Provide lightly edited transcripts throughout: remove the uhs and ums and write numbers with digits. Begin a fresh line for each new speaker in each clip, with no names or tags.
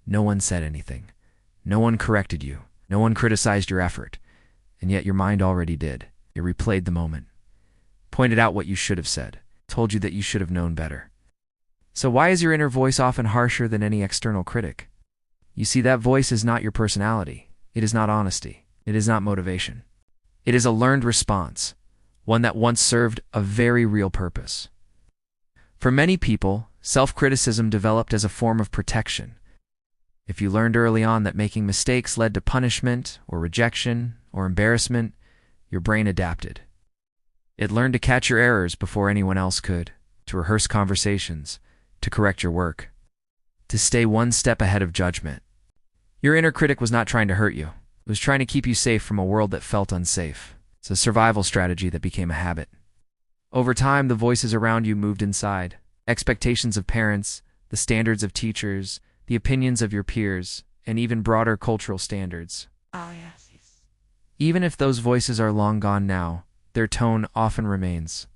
No one said anything. No one corrected you. No one criticized your effort. And yet your mind already did. It replayed the moment, pointed out what you should have said, told you that you should have known better. So why is your inner voice often harsher than any external critic? You see, that voice is not your personality. It is not honesty. It is not motivation. It is a learned response, one that once served a very real purpose. For many people, self-criticism developed as a form of protection. If you learned early on that making mistakes led to punishment or rejection or embarrassment, your brain adapted. It learned to catch your errors before anyone else could, to rehearse conversations, to correct your work, to stay one step ahead of judgment. Your inner critic was not trying to hurt you. It was trying to keep you safe from a world that felt unsafe. It's a survival strategy that became a habit. Over time, the voices around you moved inside. Expectations of parents, the standards of teachers, the opinions of your peers, and even broader cultural standards.
Oh, yes.
Even if those voices are long gone now, their tone often remains.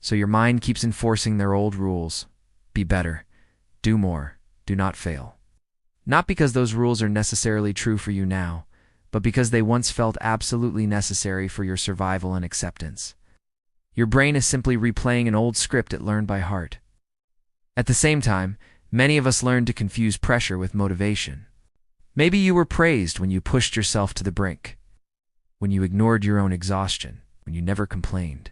So your mind keeps enforcing their old rules. Be better. Do more. Do not fail. Not because those rules are necessarily true for you now, but because they once felt absolutely necessary for your survival and acceptance. Your brain is simply replaying an old script it learned by heart. At the same time, many of us learned to confuse pressure with motivation. Maybe you were praised when you pushed yourself to the brink, when you ignored your own exhaustion, when you never complained.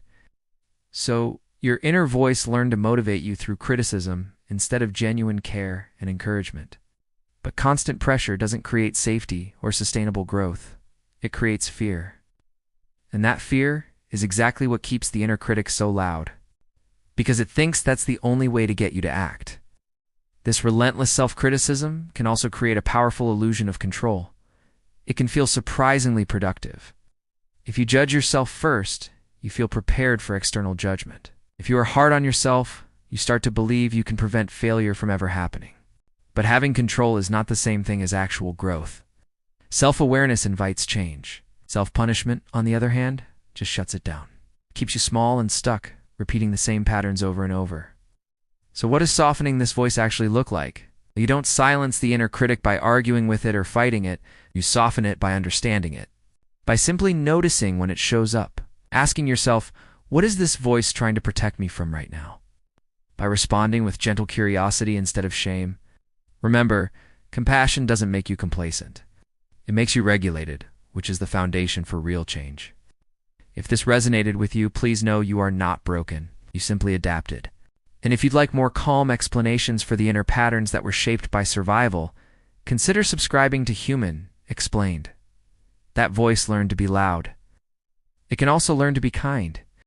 So, your inner voice learned to motivate you through criticism instead of genuine care and encouragement. But constant pressure doesn't create safety or sustainable growth. It creates fear. And that fear is exactly what keeps the inner critic so loud, because it thinks that's the only way to get you to act. This relentless self-criticism can also create a powerful illusion of control. It can feel surprisingly productive. If you judge yourself first, you feel prepared for external judgment. If you are hard on yourself, you start to believe you can prevent failure from ever happening. But having control is not the same thing as actual growth. Self-awareness invites change. Self-punishment, on the other hand, just shuts it down. It keeps you small and stuck, repeating the same patterns over and over. So what does softening this voice actually look like? You don't silence the inner critic by arguing with it or fighting it. You soften it by understanding it. By simply noticing when it shows up. Asking yourself, what is this voice trying to protect me from right now? By responding with gentle curiosity instead of shame. Remember, compassion doesn't make you complacent. It makes you regulated, which is the foundation for real change. If this resonated with you, please know you are not broken. You simply adapted. And if you'd like more calm explanations for the inner patterns that were shaped by survival, consider subscribing to Human Explained. That voice learned to be loud. It can also learn to be kind.